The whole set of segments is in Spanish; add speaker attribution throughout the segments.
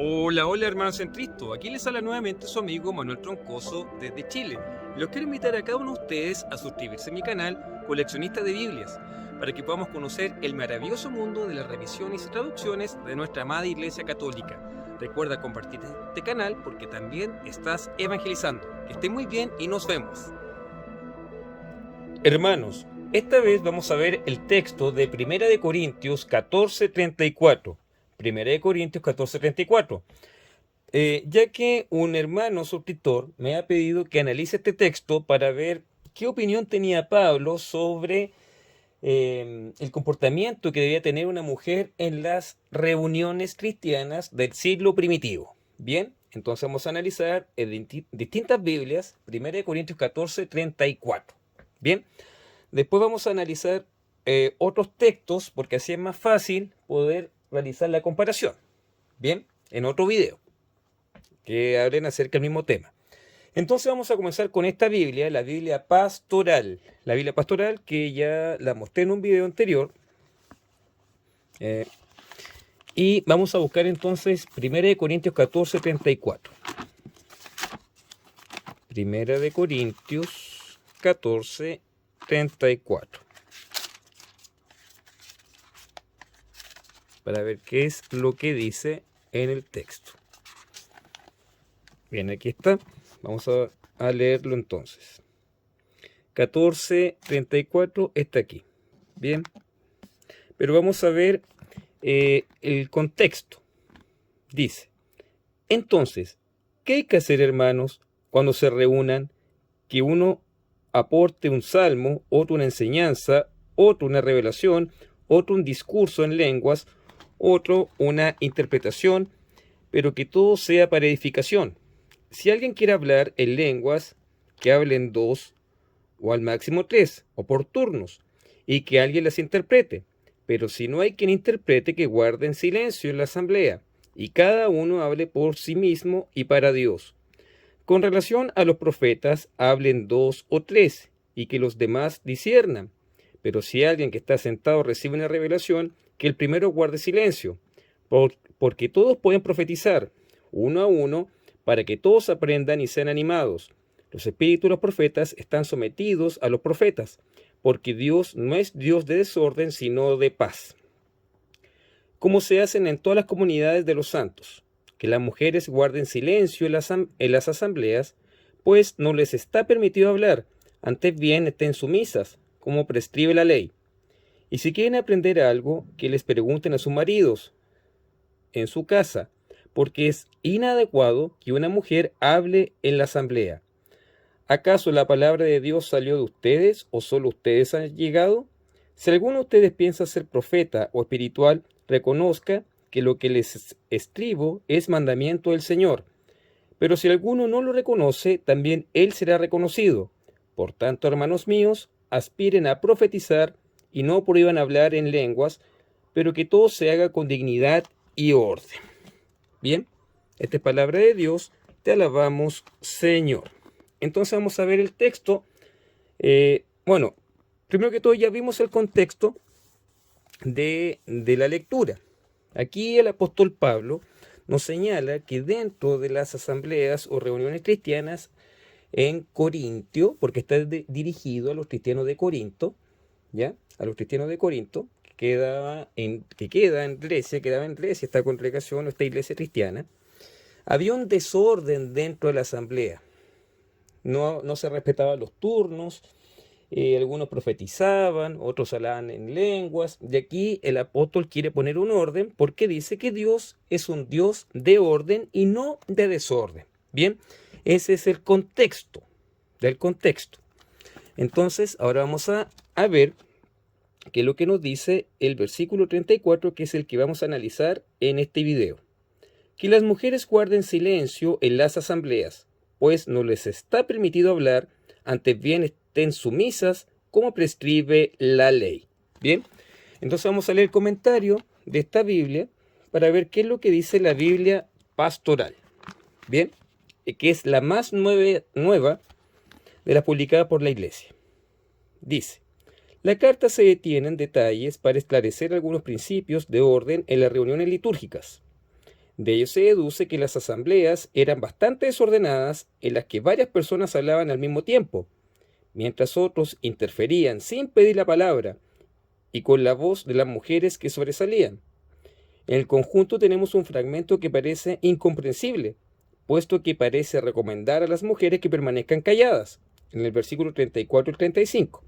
Speaker 1: Hola, hola hermanos en Cristo, aquí les habla nuevamente su amigo Manuel Troncoso desde Chile. Los quiero invitar a cada uno de ustedes a suscribirse a mi canal Coleccionista de Biblias, para que podamos conocer el maravilloso mundo de las revisiones y traducciones de nuestra amada Iglesia Católica. Recuerda compartir este canal porque también estás evangelizando. Que esté muy bien y nos vemos. Hermanos, esta vez vamos a ver el texto de 1 Corintios 14:34. 1 Corintios 14:34. Ya que un hermano suscriptor me ha pedido que analice este texto para ver qué opinión tenía Pablo sobre el comportamiento que debía tener una mujer en las reuniones cristianas del siglo primitivo. Bien, entonces vamos a analizar en distintas Biblias, 1 Corintios 14:34. Bien, después vamos a analizar otros textos porque así es más fácil poder realizar la comparación. Bien, en otro video que hablen acerca del mismo tema. Entonces vamos a comenzar con esta Biblia, la Biblia pastoral. La Biblia pastoral que ya la mostré en un video anterior. Y vamos a buscar entonces 1 Corintios 14:34. 1 Corintios 14:34. Para ver qué es lo que dice en el texto. Bien, aquí está. Vamos a leerlo entonces. 14:34 está aquí. Bien. Pero vamos a ver el contexto. Dice, entonces, ¿qué hay que hacer, hermanos, cuando se reúnan? Que uno aporte un salmo, otro una enseñanza, otro una revelación, otro un discurso en lenguas, otro una interpretación, pero que todo sea para edificación. Si alguien quiere hablar en lenguas, que hablen dos o al máximo tres, o por turnos, y que alguien las interprete. Pero si no hay quien interprete, que guarden silencio en la asamblea, y cada uno hable por sí mismo y para Dios. Con relación a los profetas, hablen dos o tres, y que los demás disciernan. Pero si alguien que está sentado recibe una revelación, que el primero guarde silencio, porque todos pueden profetizar, uno a uno, para que todos aprendan y sean animados. Los espíritus de los profetas están sometidos a los profetas, porque Dios no es Dios de desorden, sino de paz. Como se hacen en todas las comunidades de los santos, que las mujeres guarden silencio en las asambleas, pues no les está permitido hablar, antes bien estén sumisas, como prescribe la ley. Y si quieren aprender algo, que les pregunten a sus maridos en su casa, porque es inadecuado que una mujer hable en la asamblea. ¿Acaso la palabra de Dios salió de ustedes o solo ustedes han llegado? Si alguno de ustedes piensa ser profeta o espiritual, reconozca que lo que les escribo es mandamiento del Señor. Pero si alguno no lo reconoce, también él será reconocido. Por tanto, hermanos míos, aspiren a profetizar y no prohíban hablar en lenguas, pero que todo se haga con dignidad y orden. Bien, esta es palabra de Dios, te alabamos, Señor. Entonces vamos a ver el texto. Bueno, primero que todo ya vimos el contexto de la lectura. Aquí el apóstol Pablo nos señala que dentro de las asambleas o reuniones cristianas en Corintio, porque está dirigido a los cristianos de Corinto, ¿ya? A los cristianos de Corinto, quedaba en Grecia esta congregación o esta iglesia cristiana, había un desorden dentro de la asamblea. No se respetaban los turnos, algunos profetizaban, otros hablaban en lenguas. De aquí el apóstol quiere poner un orden porque dice que Dios es un Dios de orden y no de desorden. Bien, ese es el contexto del contexto. Entonces, ahora vamos a ver qué es lo que nos dice el versículo 34, que es el que vamos a analizar en este video. Que las mujeres guarden silencio en las asambleas, pues no les está permitido hablar, antes bien estén sumisas, como prescribe la ley. Bien, entonces vamos a leer el comentario de esta Biblia para ver qué es lo que dice la Biblia pastoral. Bien, que es la más nueva de las publicadas por la Iglesia. Dice, la carta se detiene en detalles para esclarecer algunos principios de orden en las reuniones litúrgicas. De ello se deduce que las asambleas eran bastante desordenadas en las que varias personas hablaban al mismo tiempo, mientras otros interferían sin pedir la palabra y con la voz de las mujeres que sobresalían. En el conjunto tenemos un fragmento que parece incomprensible, puesto que parece recomendar a las mujeres que permanezcan calladas, en el versículo 34 y 35.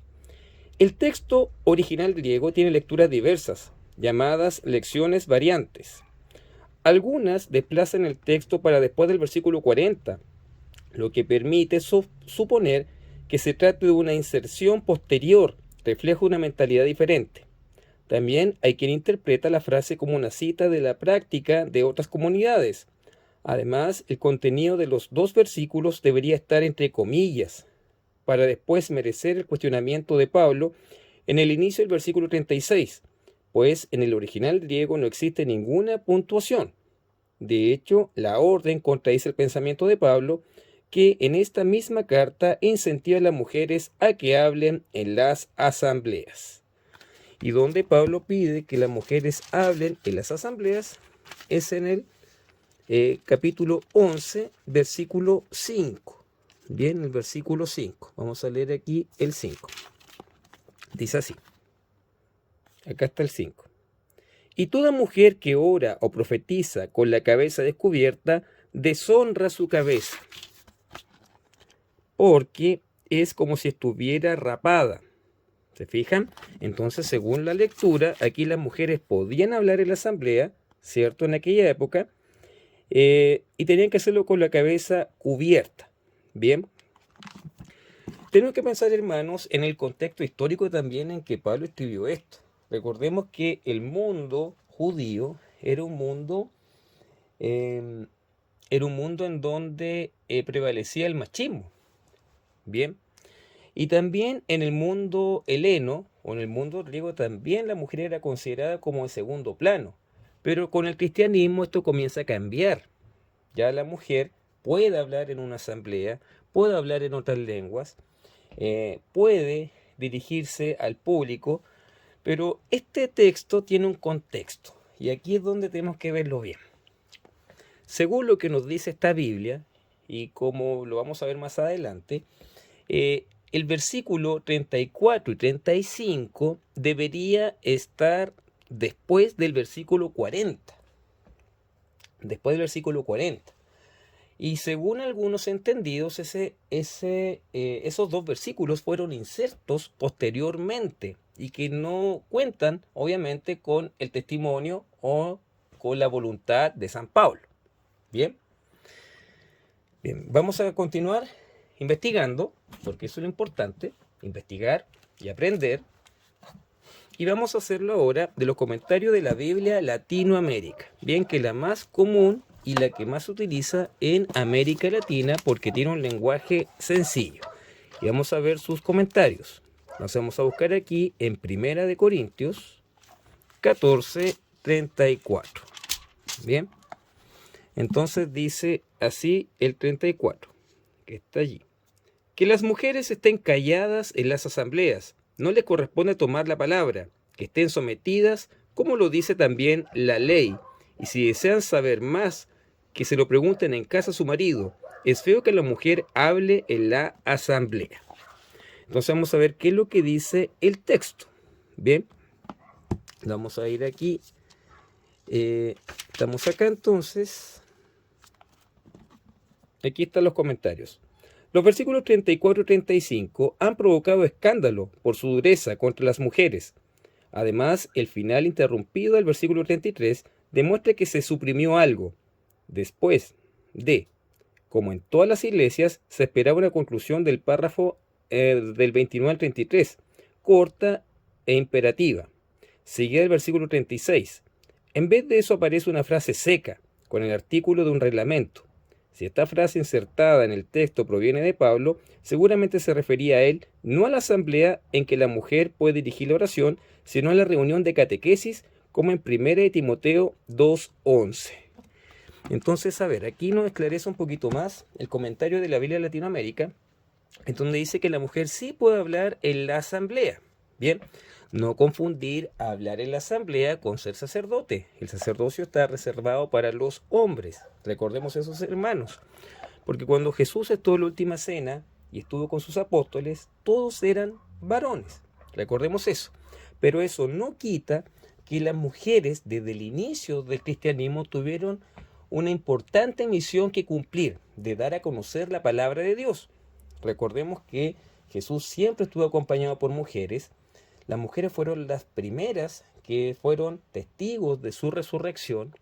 Speaker 1: El texto original griego tiene lecturas diversas, llamadas lecciones variantes. Algunas desplazan el texto para después del versículo 40, lo que permite suponer que se trate de una inserción posterior, refleja una mentalidad diferente. También hay quien interpreta la frase como una cita de la práctica de otras comunidades. Además, el contenido de los dos versículos debería estar entre comillas, para después merecer el cuestionamiento de Pablo en el inicio del versículo 36, pues en el original griego no existe ninguna puntuación. De hecho, la orden contradice el pensamiento de Pablo, que en esta misma carta incentiva a las mujeres a que hablen en las asambleas. Y donde Pablo pide que las mujeres hablen en las asambleas es en el capítulo 11, versículo 5. Bien, el versículo 5. Vamos a leer aquí el 5. Dice así. Acá está el 5. Y toda mujer que ora o profetiza con la cabeza descubierta, deshonra su cabeza, porque es como si estuviera rapada. ¿Se fijan? Entonces, según la lectura, aquí las mujeres podían hablar en la asamblea, ¿cierto? En aquella época, y tenían que hacerlo con la cabeza cubierta. Bien. Tenemos que pensar, hermanos, en el contexto histórico también en que Pablo escribió esto. Recordemos que el mundo judío era un mundo en donde prevalecía el machismo. Bien. Y también en el mundo heleno, o en el mundo griego, también la mujer era considerada como de segundo plano. Pero con el cristianismo esto comienza a cambiar. Ya la mujer puede hablar en una asamblea, puede hablar en otras lenguas, puede dirigirse al público, pero este texto tiene un contexto, y aquí es donde tenemos que verlo bien. Según lo que nos dice esta Biblia, y como lo vamos a ver más adelante, el versículo 34 y 35 debería estar después del versículo 40. Después del versículo 40. Y según algunos entendidos, esos dos versículos fueron insertos posteriormente y que no cuentan, obviamente, con el testimonio o con la voluntad de San Pablo. Bien, vamos a continuar investigando, porque eso es lo importante, investigar y aprender. Y vamos a hacerlo ahora de los comentarios de la Biblia Latinoamérica. Bien, que es la más común y la que más se utiliza en América Latina porque tiene un lenguaje sencillo. Y vamos a ver sus comentarios. Nos vamos a buscar aquí en 1 Corintios 14:34. Bien, entonces dice así el 34, que está allí. Que las mujeres estén calladas en las asambleas, no les corresponde tomar la palabra, que estén sometidas, como lo dice también la ley, y si desean saber más, que se lo pregunten en casa a su marido. Es feo que la mujer hable en la asamblea. Entonces vamos a ver qué es lo que dice el texto. Bien, vamos a ir aquí. Estamos acá entonces. Aquí están los comentarios. Los versículos 34 y 35 han provocado escándalo por su dureza contra las mujeres. Además, el final interrumpido del versículo 33 demuestra que se suprimió algo. Después de, como en todas las iglesias, se esperaba una conclusión del párrafo del 29 al 33, corta e imperativa. Seguida del versículo 36. En vez de eso aparece una frase seca, con el artículo de un reglamento. Si esta frase insertada en el texto proviene de Pablo, seguramente se refería a él no a la asamblea en que la mujer puede dirigir la oración, sino a la reunión de catequesis, como en 1 Timoteo 2:11. Entonces, a ver, aquí nos esclarece un poquito más el comentario de la Biblia Latinoamérica, en donde dice que la mujer sí puede hablar en la asamblea. Bien, no confundir hablar en la asamblea con ser sacerdote. El sacerdocio está reservado para los hombres. Recordemos esos hermanos. Porque cuando Jesús estuvo en la última cena y estuvo con sus apóstoles, todos eran varones. Recordemos eso. Pero eso no quita que las mujeres desde el inicio del cristianismo tuvieron una importante misión que cumplir, de dar a conocer la palabra de Dios. Recordemos que Jesús siempre estuvo acompañado por mujeres. Las mujeres fueron las primeras que fueron testigos de su resurrección.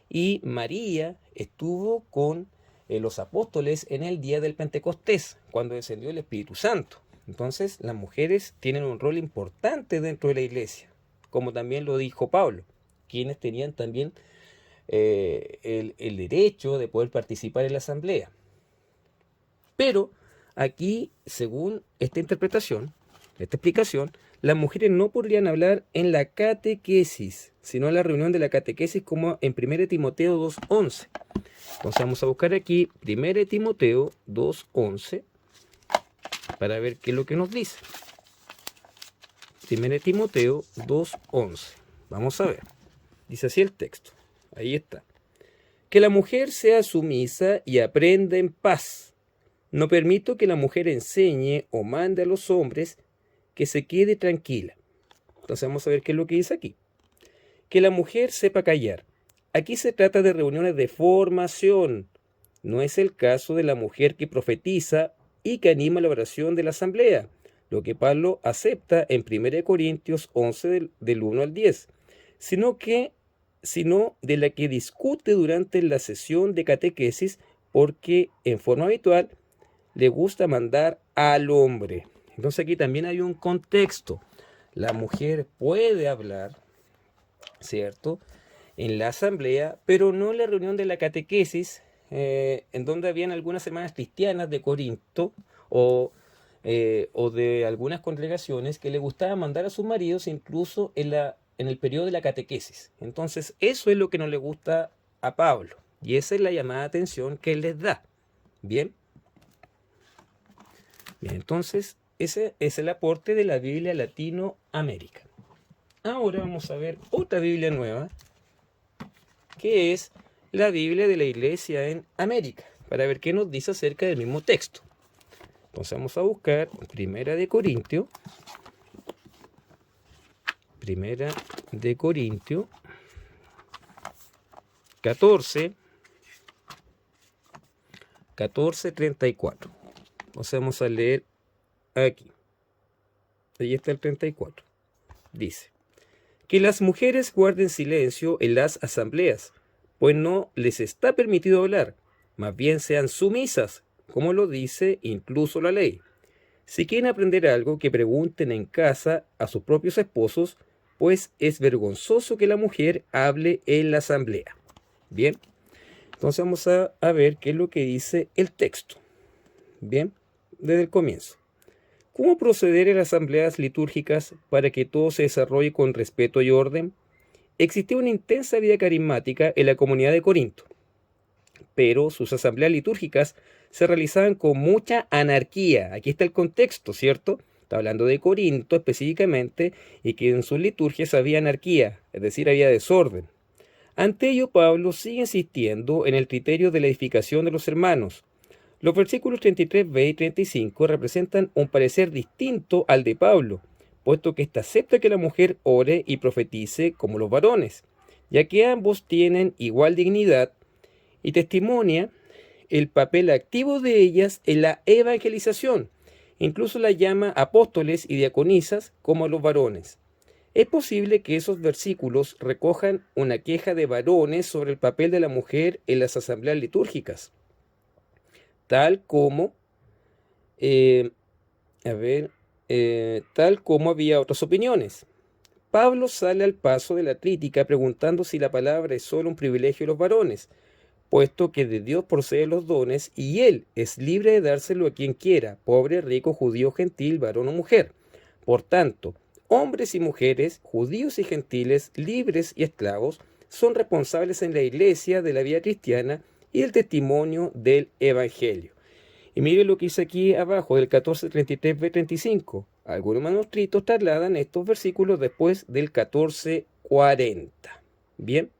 Speaker 1: Y María estuvo con los apóstoles en el día del Pentecostés, cuando descendió el Espíritu Santo. Entonces, las mujeres tienen un rol importante dentro de la iglesia, como también lo dijo Pablo, quienes tenían también el derecho de poder participar en la asamblea. Pero aquí, según esta interpretación, esta explicación, las mujeres no podrían hablar en la catequesis, sino en la reunión de la catequesis como en 1 Timoteo 2:11. Entonces vamos a buscar aquí 1 Timoteo 2:11 para ver qué es lo que nos dice. 1 Timoteo 2:11. Vamos a ver. Dice así el texto. Ahí está. Que la mujer sea sumisa y aprenda en paz. No permito que la mujer enseñe o mande a los hombres, que se quede tranquila. Entonces vamos a ver qué es lo que dice aquí. Que la mujer sepa callar. Aquí se trata de reuniones de formación. No es el caso de la mujer que profetiza y que anima la oración de la asamblea, lo que Pablo acepta en 1 Corintios 11 del 1 al 10, sino de la que discute durante la sesión de catequesis, porque en forma habitual le gusta mandar al hombre. Entonces aquí también hay un contexto. La mujer puede hablar, ¿cierto?, en la asamblea, pero no en la reunión de la catequesis, en donde habían algunas hermanas cristianas de Corinto o de algunas congregaciones que le gustaba mandar a sus maridos incluso en el periodo de la catequesis. Entonces eso es lo que no le gusta a Pablo, y esa es la llamada de atención que él les da. Bien, entonces ese es el aporte de la Biblia Latinoamérica. Ahora vamos a ver otra Biblia nueva, que es la Biblia de la Iglesia en América, para ver qué nos dice acerca del mismo texto. Entonces vamos a buscar Primera de Corintios 14:34. O sea, vamos a leer aquí. Ahí está el 34. Dice: que las mujeres guarden silencio en las asambleas, pues no les está permitido hablar, más bien sean sumisas, como lo dice incluso la ley. Si quieren aprender algo, que pregunten en casa a sus propios esposos, pues es vergonzoso que la mujer hable en la asamblea. Bien, entonces vamos a ver qué es lo que dice el texto. Bien, desde el comienzo. ¿Cómo proceder en las asambleas litúrgicas para que todo se desarrolle con respeto y orden? Existía una intensa vida carismática en la comunidad de Corinto, pero sus asambleas litúrgicas se realizaban con mucha anarquía. Aquí está el contexto, ¿cierto? Está hablando de Corinto específicamente, y que en sus liturgias había anarquía, es decir, había desorden. Ante ello, Pablo sigue insistiendo en el criterio de la edificación de los hermanos. Los versículos 33b y 35 representan un parecer distinto al de Pablo, puesto que éste acepta que la mujer ore y profetice como los varones, ya que ambos tienen igual dignidad, y testimonia el papel activo de ellas en la evangelización. Incluso las llama apóstoles y diaconisas como a los varones. Es posible que esos versículos recojan una queja de varones sobre el papel de la mujer en las asambleas litúrgicas, tal como había otras opiniones. Pablo sale al paso de la crítica preguntando si la palabra es solo un privilegio de los varones, puesto que de Dios proceden los dones y Él es libre de dárselo a quien quiera, pobre, rico, judío, gentil, varón o mujer. Por tanto, hombres y mujeres, judíos y gentiles, libres y esclavos, son responsables en la iglesia de la vida cristiana y el testimonio del Evangelio. Y mire lo que dice aquí abajo del 1433b35. Algunos manuscritos trasladan estos versículos después del 1440. Bien,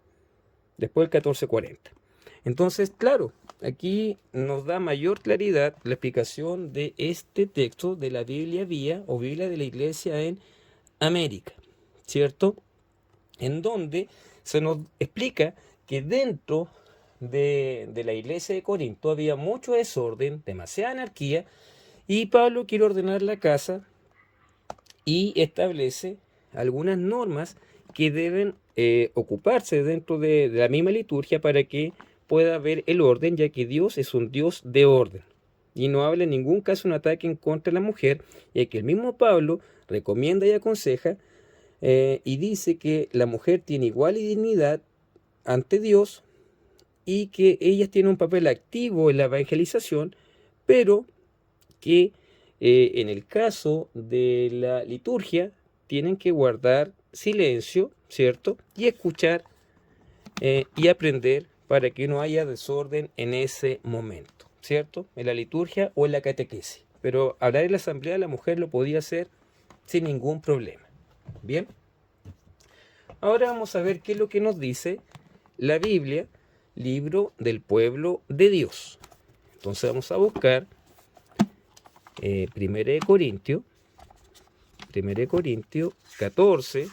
Speaker 1: después del 1440. Entonces, claro, aquí nos da mayor claridad la explicación de este texto de la Biblia Vía o Biblia de la Iglesia en América, ¿cierto? En donde se nos explica que dentro de la iglesia de Corinto había mucho desorden, demasiada anarquía, y Pablo quiere ordenar la casa y establece algunas normas que deben ocuparse dentro de la misma liturgia para que pueda haber el orden, ya que Dios es un Dios de orden. Y no habla en ningún caso un ataque en contra de la mujer, ya que el mismo Pablo recomienda y aconseja y dice que la mujer tiene igual dignidad ante Dios y que ellas tienen un papel activo en la evangelización, pero que en el caso de la liturgia tienen que guardar silencio, ¿cierto? Y escuchar y aprender para que no haya desorden en ese momento, ¿cierto? En la liturgia o en la catequesis. Pero hablar en la asamblea la mujer lo podía hacer sin ningún problema. Bien. Ahora vamos a ver qué es lo que nos dice la Biblia, libro del pueblo de Dios. Entonces vamos a buscar 1 Corintios 14,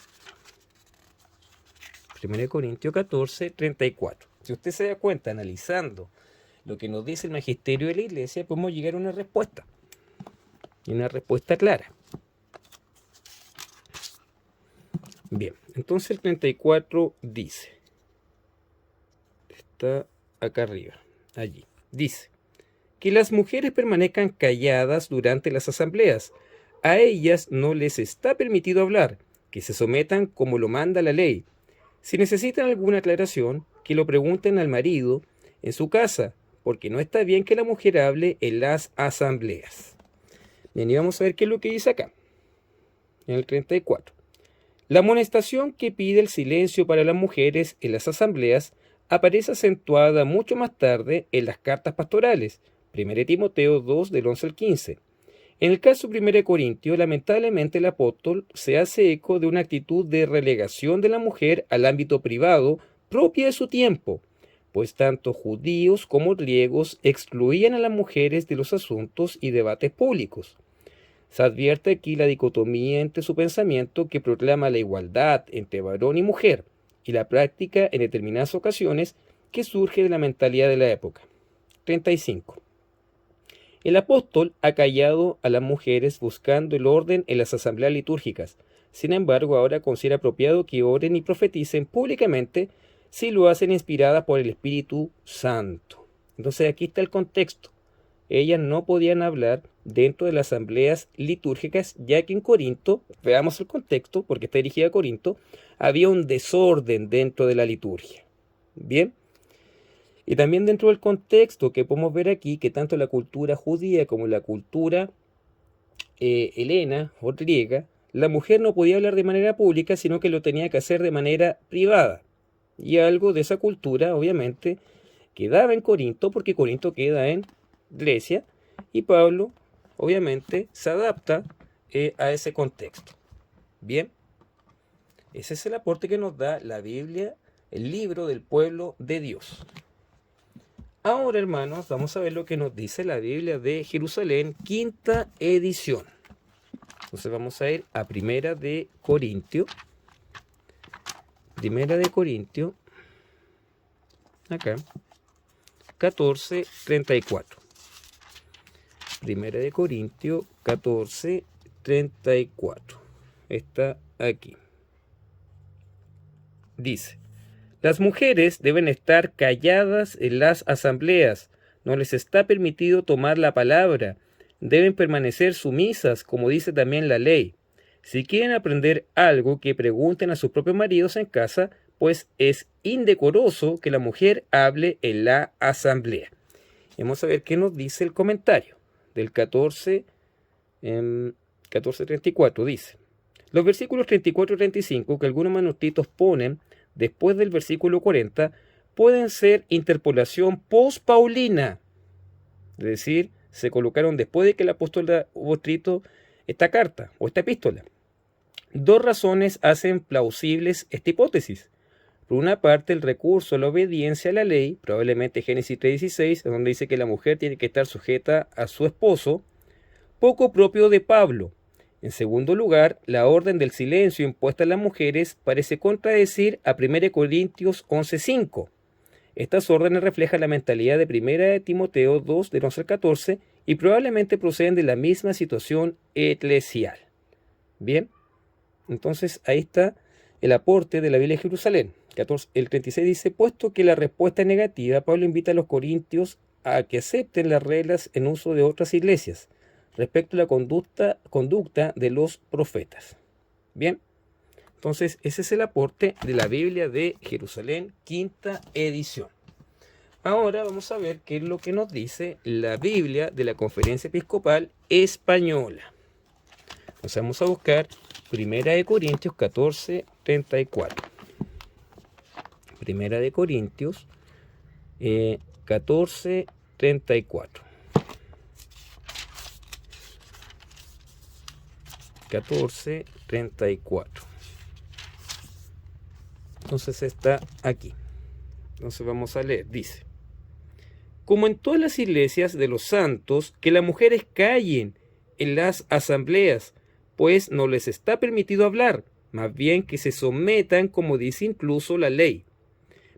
Speaker 1: 1 Corintios 14, 34. Si usted se da cuenta, analizando lo que nos dice el magisterio de la iglesia, podemos llegar a una respuesta. Y una respuesta clara. Bien, entonces el 34 dice, está acá arriba, allí, dice, que las mujeres permanezcan calladas durante las asambleas. A ellas no les está permitido hablar, que se sometan como lo manda la ley. Si necesitan alguna aclaración, que lo pregunten al marido en su casa, porque no está bien que la mujer hable en las asambleas. Bien, y vamos a ver qué es lo que dice acá, en el 34. La amonestación que pide el silencio para las mujeres en las asambleas aparece acentuada mucho más tarde en las cartas pastorales, 1 Timoteo 2 del 11 al 15. En el caso 1 Corintio, lamentablemente el apóstol se hace eco de una actitud de relegación de la mujer al ámbito privado propia de su tiempo, pues tanto judíos como griegos excluían a las mujeres de los asuntos y debates públicos. Se advierte aquí la dicotomía entre su pensamiento que proclama la igualdad entre varón y mujer y la práctica en determinadas ocasiones que surge de la mentalidad de la época. 35. El apóstol ha callado a las mujeres buscando el orden en las asambleas litúrgicas. Sin embargo, ahora considera apropiado que oren y profeticen públicamente si lo hacen inspiradas por el Espíritu Santo. Entonces aquí está el contexto. Ellas no podían hablar dentro de las asambleas litúrgicas, ya que en Corinto, veamos el contexto, porque está dirigida a Corinto, había un desorden dentro de la liturgia. Bien. Y también dentro del contexto que podemos ver aquí, que tanto la cultura judía como la cultura helena o griega, la mujer no podía hablar de manera pública, sino que lo tenía que hacer de manera privada. Y algo de esa cultura, obviamente, quedaba en Corinto, porque Corinto queda en Grecia, y Pablo, obviamente, se adapta a ese contexto. Bien, ese es el aporte que nos da la Biblia, el libro del pueblo de Dios. Ahora, hermanos, vamos a ver lo que nos dice la Biblia de Jerusalén, quinta edición. Entonces vamos a ir a Primera de Corintios. Primera de Corintios, acá, 14:34. Primera de Corintios, 14:34. Está aquí. Dice: las mujeres deben estar calladas en las asambleas, no les está permitido tomar la palabra, deben permanecer sumisas, como dice también la ley. Si quieren aprender algo, que pregunten a sus propios maridos en casa, pues es indecoroso que la mujer hable en la asamblea. Vamos a ver qué nos dice el comentario del 14:34. Dice: los versículos 34 y 35 que algunos manuscritos ponen después del versículo 40 pueden ser interpolación post-paulina, es decir, se colocaron después de que el apóstol hubo escrito esta carta o esta epístola. Dos razones hacen plausibles esta hipótesis. Por una parte, el recurso a la obediencia a la ley, probablemente Génesis 3:16, donde dice que la mujer tiene que estar sujeta a su esposo, poco propio de Pablo. En segundo lugar, la orden del silencio impuesta a las mujeres parece contradecir a 1 Corintios 11:5. Estas órdenes reflejan la mentalidad de 1 Timoteo 2, del 11 al 14, y probablemente proceden de la misma situación eclesial. Bien, entonces ahí está el aporte de la Biblia de Jerusalén. El 36 dice, puesto que la respuesta es negativa, Pablo invita a los corintios a que acepten las reglas en uso de otras iglesias respecto a la conducta de los profetas. Bien, entonces ese es el aporte de la Biblia de Jerusalén, quinta edición. Ahora vamos a ver qué es lo que nos dice la Biblia de la Conferencia Episcopal Española. Entonces vamos a buscar 1 Corintios 14, 34. 1 Corintios 14, 34. 14, 34. Entonces está aquí. Entonces vamos a leer. Dice, como en todas las iglesias de los santos, que las mujeres callen en las asambleas, pues no les está permitido hablar, más bien que se sometan, como dice incluso la ley.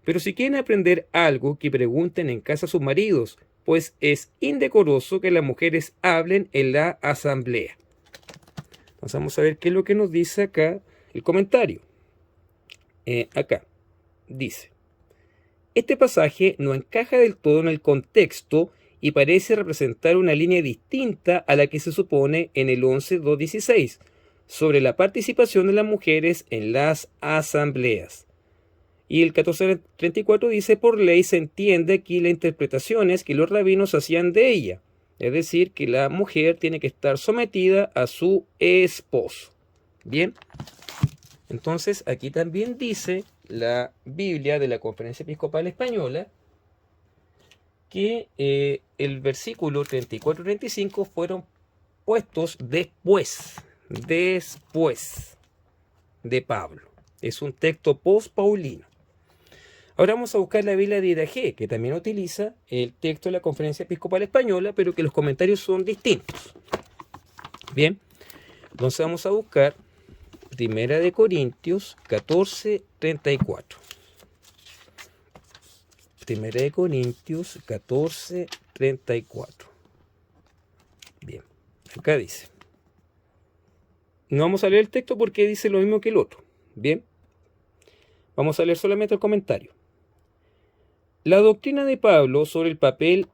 Speaker 1: Pero si quieren aprender algo, que pregunten en casa a sus maridos, pues es indecoroso que las mujeres hablen en la asamblea. Entonces vamos a ver qué es lo que nos dice acá el comentario. Acá dice, este pasaje no encaja del todo en el contexto y parece representar una línea distinta a la que se supone en el 11.2.16 sobre la participación de las mujeres en las asambleas. Y el 14.34 dice, por ley se entiende aquí las interpretaciones que los rabinos hacían de ella, es decir, que la mujer tiene que estar sometida a su esposo. Bien, entonces aquí también dice la Biblia de la Conferencia Episcopal Española que el versículo 34-35 fueron puestos después de Pablo. Es un texto post-paulino. Ahora vamos a buscar la Biblia de Iragé, que también utiliza el texto de la Conferencia Episcopal Española, pero que los comentarios son distintos. Bien, entonces vamos a buscar 1 Corintios 14, 34. 1 Corintios 14, 34. Bien, acá dice. No vamos a leer el texto porque dice lo mismo que el otro. Bien, vamos a leer solamente el comentario. La doctrina de Pablo sobre el papel...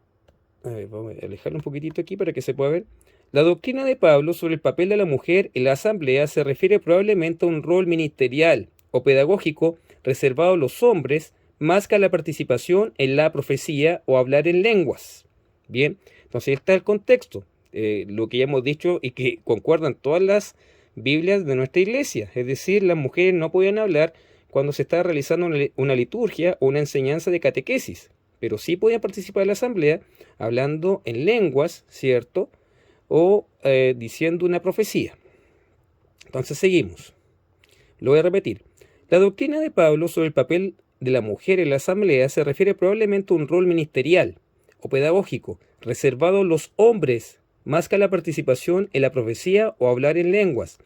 Speaker 1: A ver, vamos a alejarlo un poquitito aquí para que se pueda ver. La doctrina de Pablo sobre el papel de la mujer en la asamblea se refiere probablemente a un rol ministerial o pedagógico reservado a los hombres más que a la participación en la profecía o hablar en lenguas. Bien, entonces está el contexto, lo que ya hemos dicho y que concuerdan todas las Biblias de nuestra iglesia, es decir, las mujeres no podían hablar cuando se estaba realizando una liturgia o una enseñanza de catequesis, pero sí podían participar en la asamblea hablando en lenguas, ¿cierto?, o diciendo una profecía. Entonces seguimos. Lo voy a repetir. La doctrina de Pablo sobre el papel de la mujer en la asamblea se refiere probablemente a un rol ministerial o pedagógico reservado a los hombres más que a la participación en la profecía o hablar en lenguas.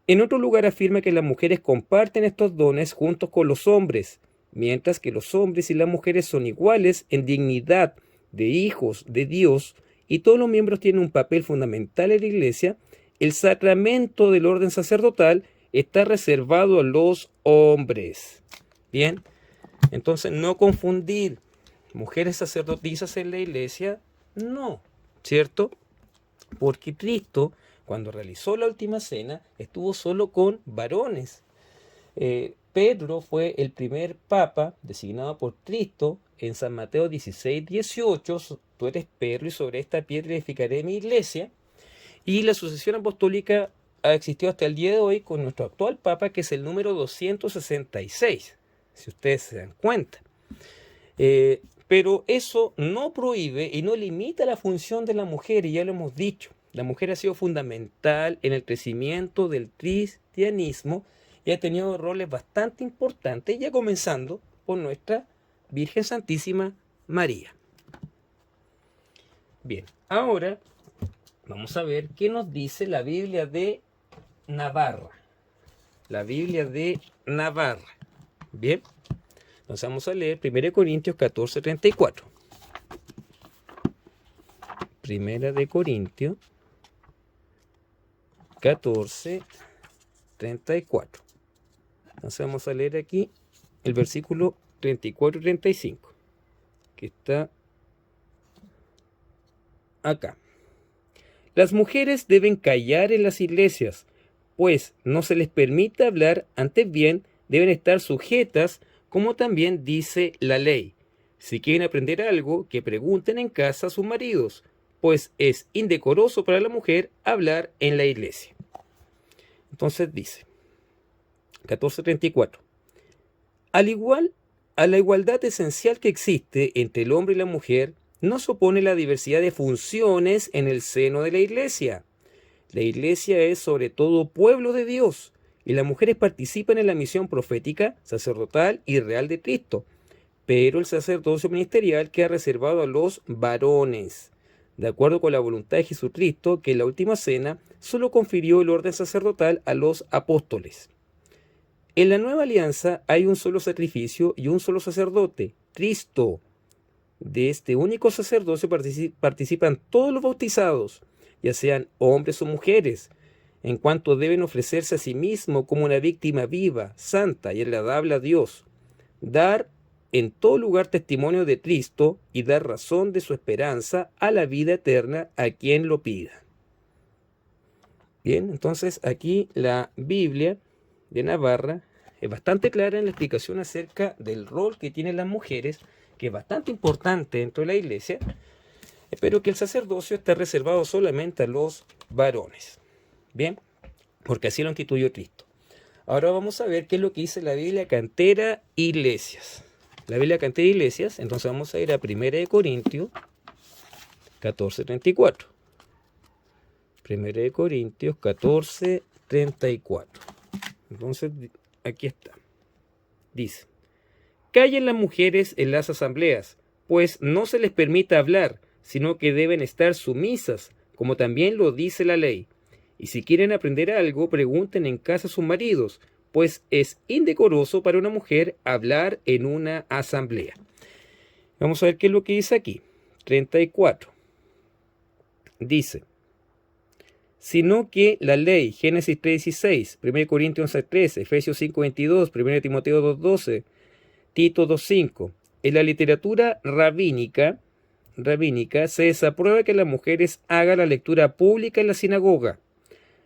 Speaker 1: En otro lugar afirma que las mujeres comparten estos dones juntos con los hombres, mientras que los hombres y las mujeres son iguales en dignidad de hijos de Dios y todos los miembros tienen un papel fundamental en la iglesia. El sacramento del orden sacerdotal está reservado a los hombres. Bien, entonces no confundir mujeres sacerdotisas en la iglesia, no, ¿cierto? Porque Cristo, cuando realizó la última cena, estuvo solo con varones. Pedro fue el primer papa designado por Cristo en San Mateo 16:18. Tú eres Pedro y sobre esta piedra edificaré mi iglesia. Y la sucesión apostólica ha existido hasta el día de hoy con nuestro actual papa, que es el número 266, si ustedes se dan cuenta. Pero eso no prohíbe y no limita la función de la mujer, y ya lo hemos dicho. La mujer ha sido fundamental en el crecimiento del cristianismo y ha tenido roles bastante importantes, ya comenzando por nuestra Virgen Santísima María. Bien, ahora vamos a ver qué nos dice la Biblia de Navarra. La Biblia de Navarra. Bien, entonces vamos a leer 1 Corintios 14, 34. Primera de Corintios 14, 34. Entonces vamos a leer aquí el versículo 34 y 35, que está acá. Las mujeres deben callar en las iglesias, pues no se les permite hablar, antes bien deben estar sujetas, como también dice la ley. Si quieren aprender algo, que pregunten en casa a sus maridos, pues es indecoroso para la mujer hablar en la iglesia. Entonces dice, 14:34, a la igualdad esencial que existe entre el hombre y la mujer, no se opone la diversidad de funciones en el seno de la iglesia. La iglesia es sobre todo pueblo de Dios, y las mujeres participan en la misión profética, sacerdotal y real de Cristo, pero el sacerdocio ministerial queda reservado a los varones, de acuerdo con la voluntad de Jesucristo, que en la última cena solo confirió el orden sacerdotal a los apóstoles. En la nueva alianza hay un solo sacrificio y un solo sacerdote, Cristo. De este único sacerdocio participan todos los bautizados, ya sean hombres o mujeres, en cuanto deben ofrecerse a sí mismos como una víctima viva, santa y agradable a Dios, dar en todo lugar testimonio de Cristo y dar razón de su esperanza a la vida eterna a quien lo pida. Bien, entonces aquí la Biblia de Navarra es bastante clara en la explicación acerca del rol que tienen las mujeres, que es bastante importante dentro de la iglesia, pero que el sacerdocio está reservado solamente a los varones. Bien, porque así lo instituyó Cristo. Ahora vamos a ver qué es lo que dice la Biblia Cantera Iglesias. La Biblia Cantera Iglesias, entonces vamos a ir a 1 Corintios 14:34. 1 Corintios 14:34. Entonces, aquí está. Dice, callen las mujeres en las asambleas, pues no se les permite hablar, sino que deben estar sumisas, como también lo dice la ley. Y si quieren aprender algo, pregunten en casa a sus maridos, pues es indecoroso para una mujer hablar en una asamblea. Vamos a ver qué es lo que dice aquí. 34. Dice, sino que la ley, Génesis 3:16, 1 Corintios 11:13, Efesios 5:22, 1 Timoteo 2:12, Tito 2:5. En la literatura rabínica se desaprueba que las mujeres hagan la lectura pública en la sinagoga.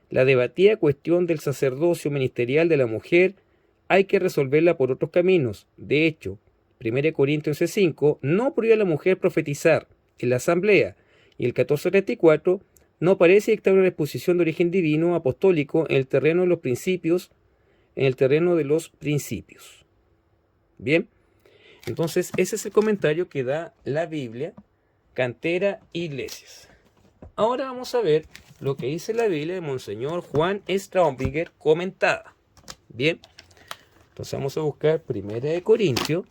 Speaker 1: La debatida cuestión del sacerdocio ministerial de la mujer hay que resolverla por otros caminos. De hecho, 1 Corintios 11:5 no prohíbe a la mujer profetizar en la asamblea, y el 14:34 no parece dictar una exposición de origen divino apostólico en el terreno de los principios, Bien, entonces ese es el comentario que da la Biblia Cantera Iglesias. Ahora vamos a ver lo que dice la Biblia de Monseñor Juan Straubinger comentada. Bien, entonces vamos a buscar 1 Corintios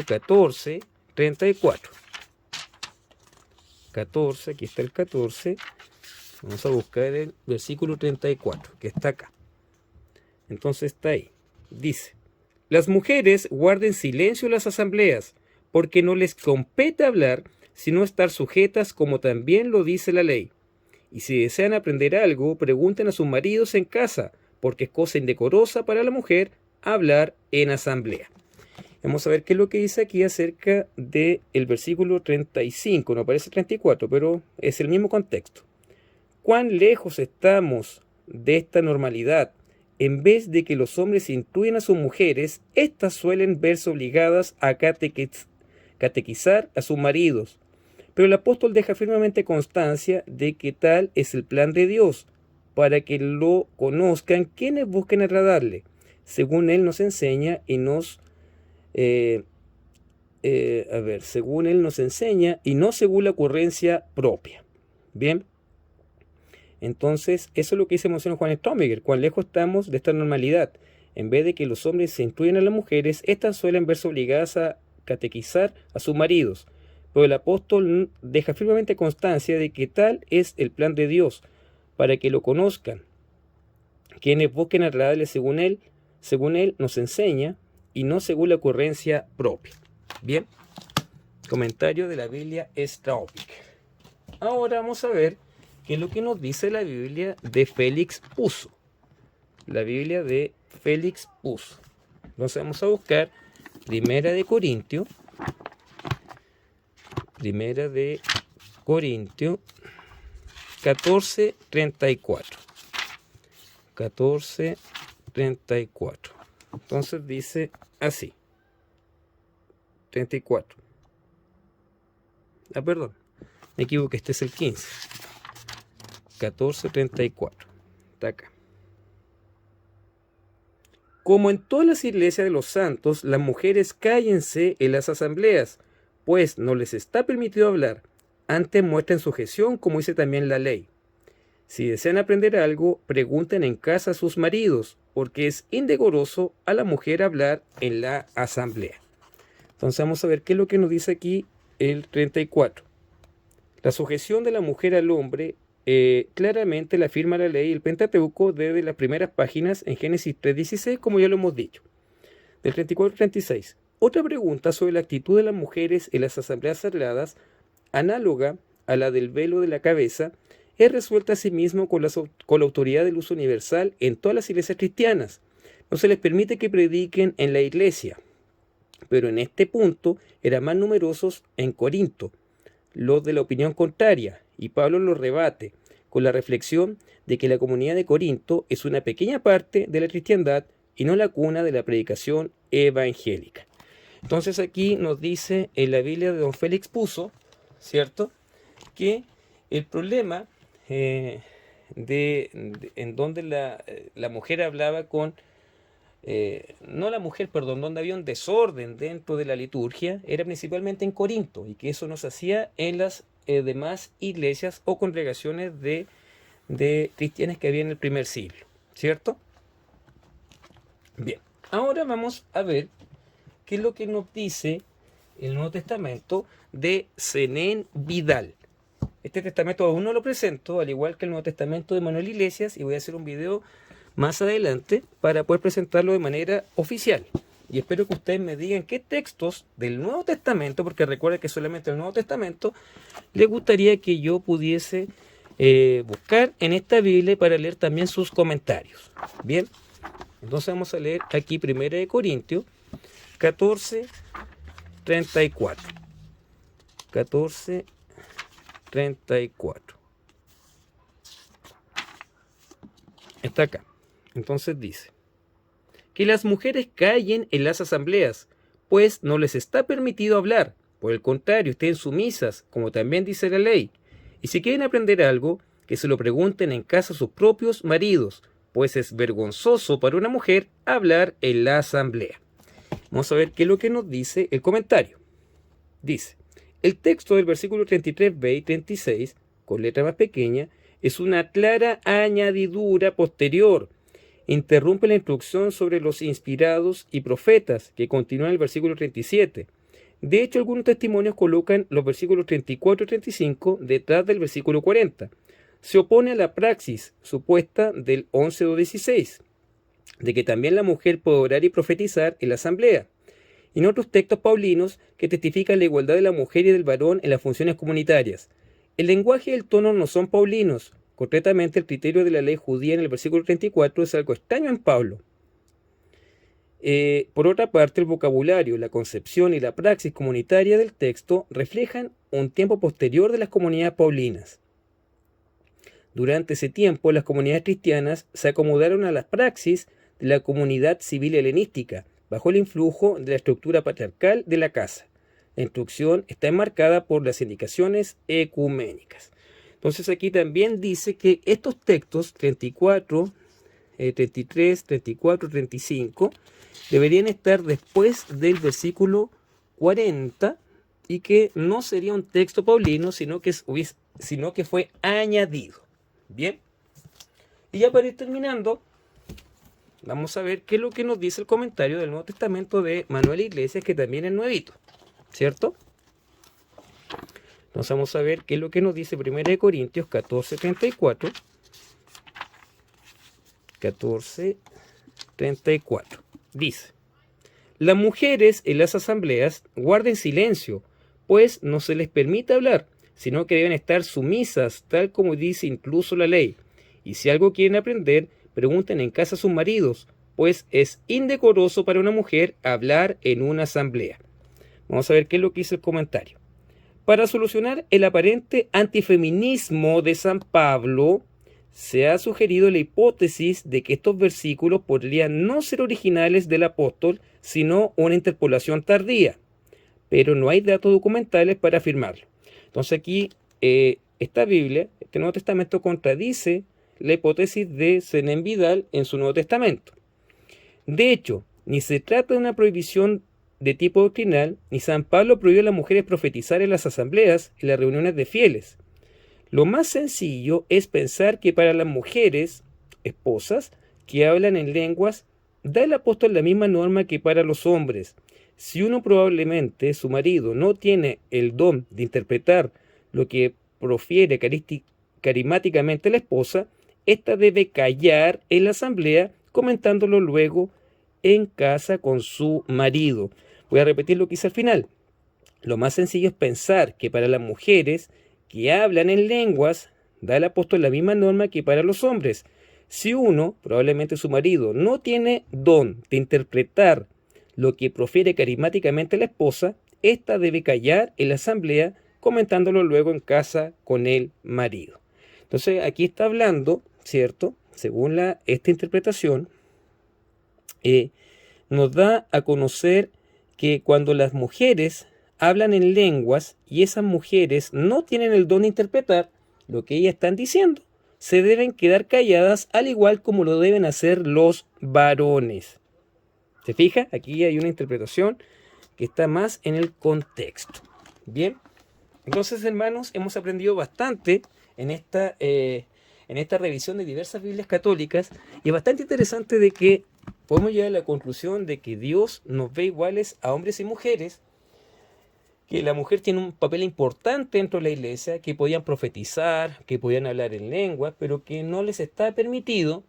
Speaker 1: 14:34. 14, aquí está el 14. Vamos a buscar el versículo 34, que está acá. Entonces está ahí. Dice, las mujeres guarden silencio en las asambleas, porque no les compete hablar, sino estar sujetas, como también lo dice la ley. Y si desean aprender algo, pregunten a sus maridos en casa, porque es cosa indecorosa para la mujer hablar en asamblea. Vamos a ver qué es lo que dice aquí acerca del versículo 35, no parece 34, pero es el mismo contexto. ¿Cuán lejos estamos de esta normalidad? En vez de que los hombres instruyen a sus mujeres, éstas suelen verse obligadas a catequizar a sus maridos. Pero el apóstol deja firmemente constancia de que tal es el plan de Dios, para que lo conozcan quienes busquen agradarle, según él nos enseña y nos A ver, según él nos enseña y no según la ocurrencia propia. Bien. Entonces, eso es lo que dice Monseñor Juan Stromiger. Cuán lejos estamos de esta normalidad. En vez de que los hombres se instruyan a las mujeres, éstas suelen verse obligadas a catequizar a sus maridos. Pero el apóstol deja firmemente constancia de que tal es el plan de Dios, para que lo conozcan. Quienes busquen agradarle según él nos enseña, y no según la ocurrencia propia. Bien, comentario de la Biblia Straubing. Ahora vamos a ver qué es lo que nos dice la Biblia de Félix Puzo. La Biblia de Félix Puzo. Entonces vamos a buscar Primera de Corintios 14:34. 14:34. Entonces dice así. 34. Perdón. Me equivoqué, este es el 15. 14:34. Está acá. Como en todas las iglesias de los santos, las mujeres cállense en las asambleas, pues no les está permitido hablar. Antes muestren sujeción, como dice también la ley. Si desean aprender algo, pregunten en casa a sus maridos, porque es indecoroso a la mujer hablar en la asamblea. Entonces vamos a ver qué es lo que nos dice aquí el 34. La sujeción de la mujer al hombre claramente la afirma la ley y el Pentateuco desde las primeras páginas en Génesis 3:16, como ya lo hemos dicho. Del 34 al 36. Otra pregunta sobre la actitud de las mujeres en las asambleas sagradas, análoga a la del velo de la cabeza, es resuelta asimismo con la autoridad del uso universal en todas las iglesias cristianas. No se les permite que prediquen en la iglesia, pero en este punto eran más numerosos en Corinto los de la opinión contraria, y Pablo los rebate con la reflexión de que la comunidad de Corinto es una pequeña parte de la cristiandad y no la cuna de la predicación evangélica. Entonces aquí nos dice en la Biblia de don Félix Puzo, ¿cierto?, que el problema en donde la mujer hablaba con donde había un desorden dentro de la liturgia, era principalmente en Corinto, y que eso no se hacía en las demás iglesias o congregaciones de cristianas que había en el primer siglo, ¿cierto? Bien, ahora vamos a ver qué es lo que nos dice el Nuevo Testamento de Zenén Vidal. Este testamento aún no lo presento, al igual que el Nuevo Testamento de Manuel Iglesias, y voy a hacer un video más adelante para poder presentarlo de manera oficial. Y espero que ustedes me digan qué textos del Nuevo Testamento, porque recuerden que solamente el Nuevo Testamento, les gustaría que yo pudiese buscar en esta Biblia para leer también sus comentarios. Bien, entonces vamos a leer aquí 1 Corintios 14:34. 14:34. Está acá. Entonces dice, que las mujeres callen en las asambleas, pues no les está permitido hablar. Por el contrario, estén sumisas, como también dice la ley. Y si quieren aprender algo, que se lo pregunten en casa a sus propios maridos, pues es vergonzoso para una mujer hablar en la asamblea. Vamos a ver qué es lo que nos dice el comentario. Dice, el texto del versículo 33b y 36, con letra más pequeña, es una clara añadidura posterior. Interrumpe la instrucción sobre los inspirados y profetas, que continúa en el versículo 37. De hecho, algunos testimonios colocan los versículos 34 y 35 detrás del versículo 40. Se opone a la praxis supuesta del 11:16, de que también la mujer puede orar y profetizar en la asamblea, y en otros textos paulinos que testifican la igualdad de la mujer y del varón en las funciones comunitarias. El lenguaje y el tono no son paulinos. Concretamente, el criterio de la ley judía en el versículo 34 es algo extraño en Pablo. Por otra parte, el vocabulario, la concepción y la praxis comunitaria del texto reflejan un tiempo posterior de las comunidades paulinas. Durante ese tiempo, las comunidades cristianas se acomodaron a las praxis de la comunidad civil helenística, bajo el influjo de la estructura patriarcal de la casa. La instrucción está enmarcada por las indicaciones ecuménicas. Entonces aquí también dice que estos textos 34, 33, 34, 35 deberían estar después del versículo 40 y que no sería un texto paulino, sino que fue añadido. Bien, y ya para ir terminando, vamos a ver qué es lo que nos dice el comentario del Nuevo Testamento de Manuel Iglesias, que también es nuevito, ¿cierto? Entonces vamos a ver qué es lo que nos dice 1 Corintios 14:34. 14:34. Dice: las mujeres en las asambleas guarden silencio, pues no se les permite hablar, sino que deben estar sumisas, tal como dice incluso la ley. Y si algo quieren aprender, pregunten en casa a sus maridos, pues es indecoroso para una mujer hablar en una asamblea. Vamos a ver qué es lo que dice el comentario. Para solucionar el aparente antifeminismo de San Pablo, se ha sugerido la hipótesis de que estos versículos podrían no ser originales del apóstol, sino una interpolación tardía, pero no hay datos documentales para afirmarlo. Entonces aquí esta Biblia, este Nuevo Testamento, contradice la hipótesis de Zenén Vidal en su Nuevo Testamento. De hecho, ni se trata de una prohibición de tipo doctrinal, ni San Pablo prohibió a las mujeres profetizar en las asambleas, en las reuniones de fieles. Lo más sencillo es pensar que para las mujeres, esposas, que hablan en lenguas, da el apóstol la misma norma que para los hombres. Si uno, probablemente su marido, no tiene el don de interpretar lo que profiere carismáticamente la esposa, ésta debe callar en la asamblea, comentándolo luego en casa con su marido. Voy a repetir lo que hice al final. Lo más sencillo es pensar que para las mujeres que hablan en lenguas, da el apóstol la misma norma que para los hombres. Si uno, probablemente su marido, no tiene don de interpretar lo que profiere carismáticamente la esposa, ésta debe callar en la asamblea, comentándolo luego en casa con el marido. Entonces aquí está hablando, ¿cierto? Según esta interpretación, nos da a conocer que cuando las mujeres hablan en lenguas y esas mujeres no tienen el don de interpretar lo que ellas están diciendo, se deben quedar calladas, al igual como lo deben hacer los varones. ¿Se fija? Aquí hay una interpretación que está más en el contexto. Bien, entonces, hermanos, hemos aprendido bastante en esta revisión de diversas Biblias católicas, y es bastante interesante de que podemos llegar a la conclusión de que Dios nos ve iguales a hombres y mujeres, que la mujer tiene un papel importante dentro de la iglesia, que podían profetizar, que podían hablar en lengua, pero que no les está permitido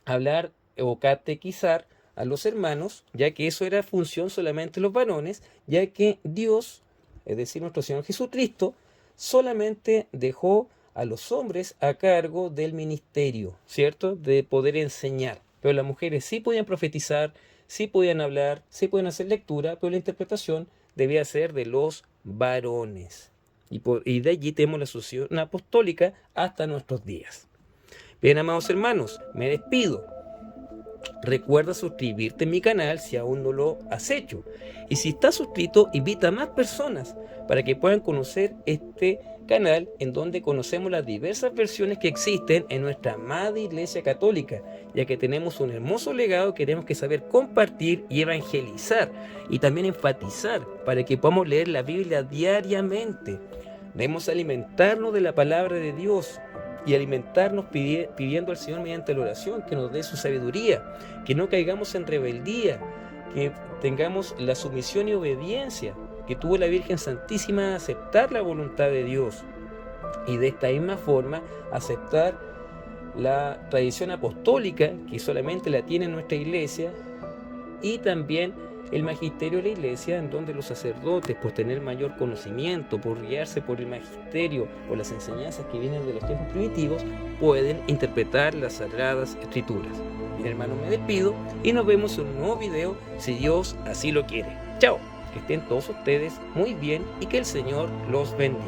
Speaker 1: hablar o catequizar a los hermanos, ya que eso era función solamente de los varones, ya que Dios, es decir, nuestro Señor Jesucristo, solamente dejó a los hombres a cargo del ministerio, ¿cierto? De poder enseñar. Pero las mujeres sí podían profetizar, sí podían hablar, sí podían hacer lectura, pero la interpretación debía ser de los varones. Y de allí tenemos la sucesión apostólica hasta nuestros días. Bien, amados hermanos, me despido. Recuerda suscribirte en mi canal si aún no lo has hecho. Y si estás suscrito, invita a más personas para que puedan conocer este canal, en donde conocemos las diversas versiones que existen en nuestra amada Iglesia Católica, ya que tenemos un hermoso legado que tenemos que saber compartir y evangelizar, y también enfatizar para que podamos leer la Biblia diariamente. Debemos alimentarnos de la palabra de Dios y alimentarnos pidiendo al Señor mediante la oración que nos dé su sabiduría, que no caigamos en rebeldía, que tengamos la sumisión y obediencia que tuvo la Virgen Santísima, a aceptar la voluntad de Dios, y de esta misma forma aceptar la tradición apostólica que solamente la tiene nuestra iglesia, y también el magisterio de la iglesia, en donde los sacerdotes, por tener mayor conocimiento, por guiarse por el magisterio o las enseñanzas que vienen de los tiempos primitivos, pueden interpretar las sagradas escrituras. Mi hermano, me despido y nos vemos en un nuevo video, si Dios así lo quiere. ¡Chao! Que estén todos ustedes muy bien y que el Señor los bendiga.